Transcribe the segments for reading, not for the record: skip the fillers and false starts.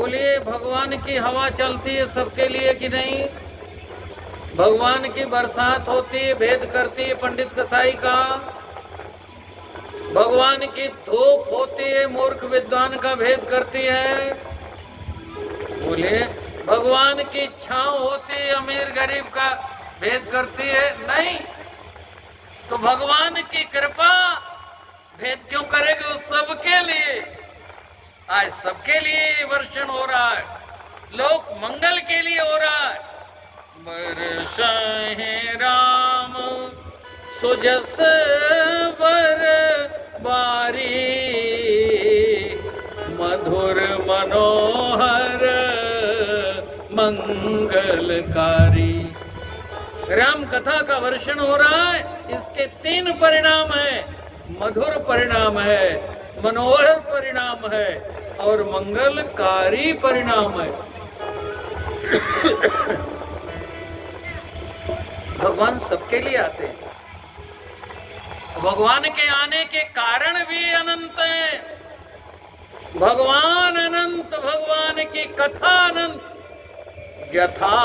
बोलिए भगवान की हवा चलती है सबके लिए कि नहीं? भगवान की बरसात होती है, भेद करती है पंडित कसाई का। भगवान की धूप होती है, मूर्ख विद्वान का भेद करती है। बोलिए भगवान की छांव होती है, अमीर गरीब का भेद करती है? नहीं। तो भगवान की कृपा भेद क्यों करेगी? वो सबके लिए, आज सबके लिए वर्षण हो रहा है, लोक मंगल के लिए हो रहा है। बरसाए राम सुजस बर बारी, मधुर मनोहर मंगलकारी। राम कथा का वर्षण हो रहा है, इसके 3 परिणाम है। मधुर परिणाम है, मनोहर परिणाम है और मंगलकारी परिणाम है। भगवान सबके लिए आते हैं। भगवान के आने के कारण भी अनंत है। भगवान अनंत, भगवान की कथा अनंत। यथा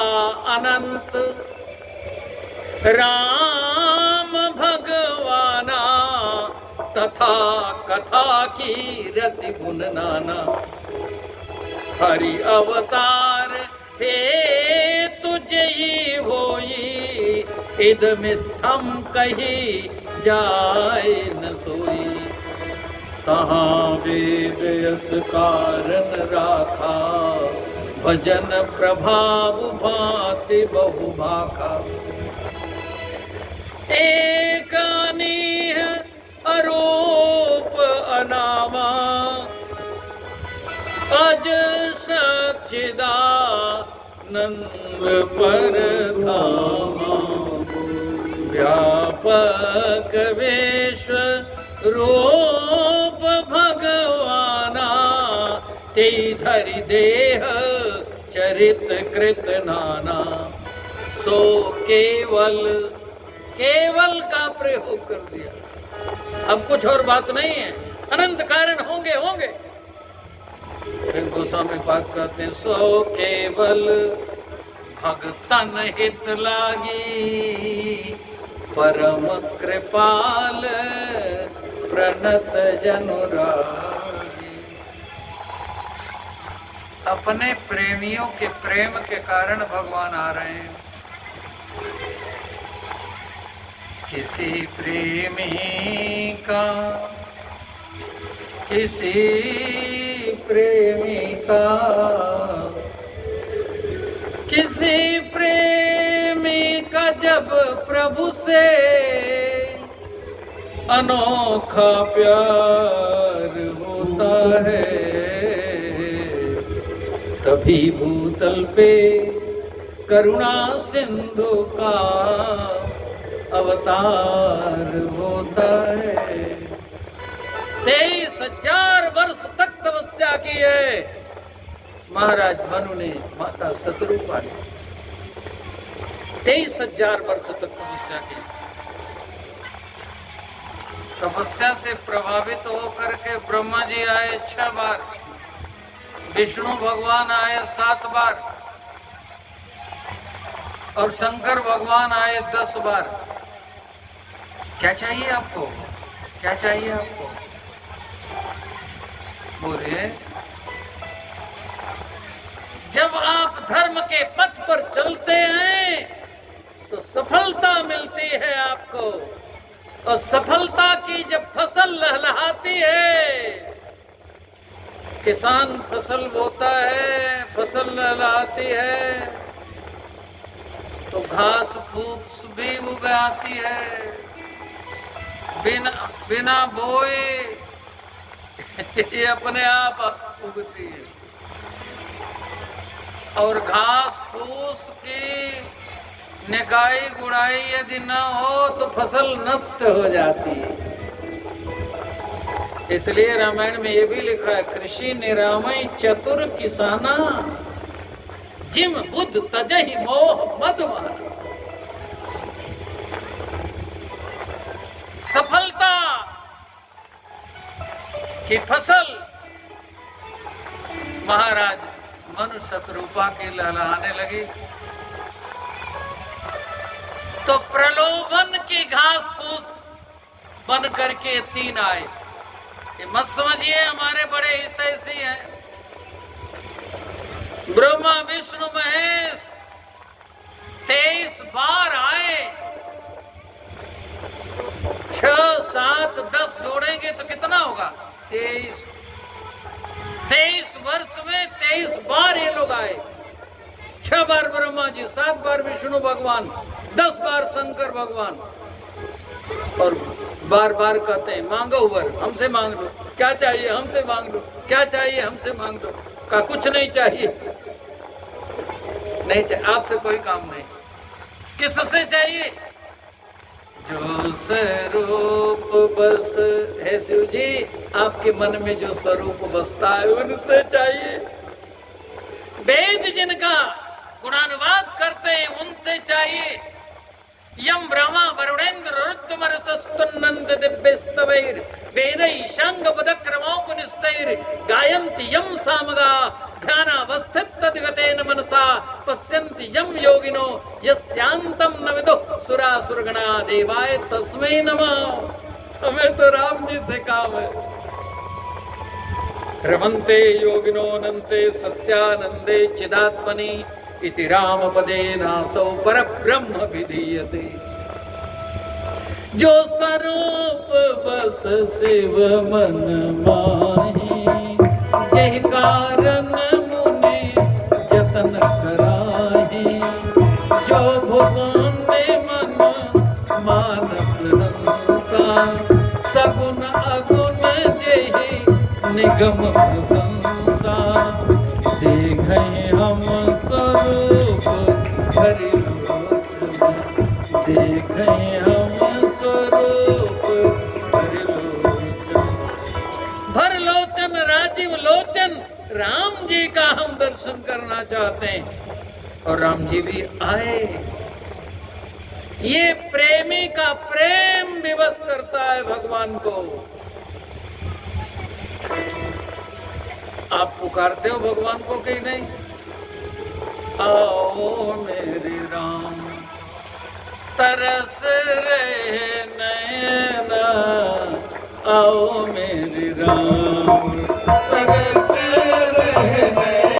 अनंत राम भगवाना, तथा कथा की रति गुण नाना। हरि अवतार हे तुझे ही होई, इद मिथम कही जाए न सोई। तहाँ वेद यस कारण राखा, भजन प्रभाव भांति बहु भाखा। एक अनीह अरूप अनामा, अज सच्चिदानंद परधामा। व्यापक विश्व रूप भगवाना, ते धरि देह चरित कृत नाना। सो केवल, केवल का प्रयोग कर दिया, अब कुछ और बात नहीं है। अनंत कारण होंगे होंगे। गोस्वामी पाक कहते हैं, सो केवल भगतन हित लागी, परम कृपाल प्रणत जनुरागी। अपने प्रेमियों के प्रेम के कारण भगवान आ रहे हैं। किसी प्रेमी का, किसी प्रेमी का, किसी प्रेमी का जब प्रभु से अनोखा प्यार होता है, तभी भूतल पे करुणा सिंधु का अवतार होता है। 23,000 वर्ष तक तपस्या की है महाराज मनु ने, माता शतरूपा ने 23,000 वर्ष तक तपस्या की। तपस्या से प्रभावित होकर के ब्रह्मा जी आए 6 बार, विष्णु भगवान आए 7 बार और शंकर भगवान आए 10 बार। क्या चाहिए आपको? क्या चाहिए आपको? बोलिए। जब आप धर्म के पथ पर चलते हैं तो सफलता मिलती है आपको, और सफलता की जब फसल लहलहाती है, किसान फसल बोता है, फसल लहलहाती है तो घास फूस भी उग आती है, बिना बोए ये अपने आप उगती है। और घास फूस की निकाई गुड़ाई यदि न हो तो फसल नष्ट हो जाती है। इसलिए रामायण में ये भी लिखा है, कृषि निरामय चतुर किसाना, जिम बुद्ध तजहि मोह मद मार। सफलता की फसल महाराज मनु शत्रुपा की लहलहाने लगी। तो प्रलोभन की घास फूस बन करके 3 आए। ये मत समझिए हमारे बड़े हितैषी हैं। ब्रह्मा विष्णु महेश 23 बार आए। 6, 7, 10 जोड़ेंगे तो कितना होगा? 23 वर्ष में 23 बार ये लोग आए। 6 बार ब्रह्मा जी, 7 बार विष्णु भगवान, 10 बार शंकर भगवान। और बार बार कहते हैं मांगो वर, हमसे मांग लो, क्या चाहिए हमसे मांग लो, क्या चाहिए हमसे मांग लो। का कुछ नहीं चाहिए, नहीं चाहिए, आपसे कोई काम नहीं। किससे चाहिए? जो स्वरूप बस है शिव जी, आपके मन में जो स्वरूप बसता है उनसे चाहिए। वेद जिनका गुणानुवाद करते हैं उनसे चाहिए। यम ब्रह्मा वरुणेन्द्र रुद्रमरुतस्तुन्नन्द दिव्यस्तवैर वेदैः शंखपदक्रमोपनिष्ठैर गायन्ति यम सामगा ध्यानावस्थित तद्गतेन मनसा पश्यन्ति यम योगिनो यस्यांतं न विदुः सुरासुरगणा देवाय तस्मै नमः। हमें तो राम जी से काम है। रमन्ते योगिनो अनन्ते सत्यानंदे चिदात्मनि इति रामपदे नासौ परब्रह्म विधीयते। जो स्वरूप बस शिव मन माही, यही कारण मुनि जतन कराही। जो भुवन में मन मानस रंसा, सगुन अगुण जेहि निगम प्रशंसा। देखै हम स्वरूप हरि लोचन, देखै हम स्वरूप हरि लोचन। भर लोचन राजीव लोचन राम जी का हम दर्शन करना चाहते हैं। और राम जी भी आए। ये प्रेमी का प्रेम विवश करता है भगवान को। आप पुकारते हो भगवान को कि नहीं? आओ मेरे राम तरस रहे नैना, आओ मेरे राम तरस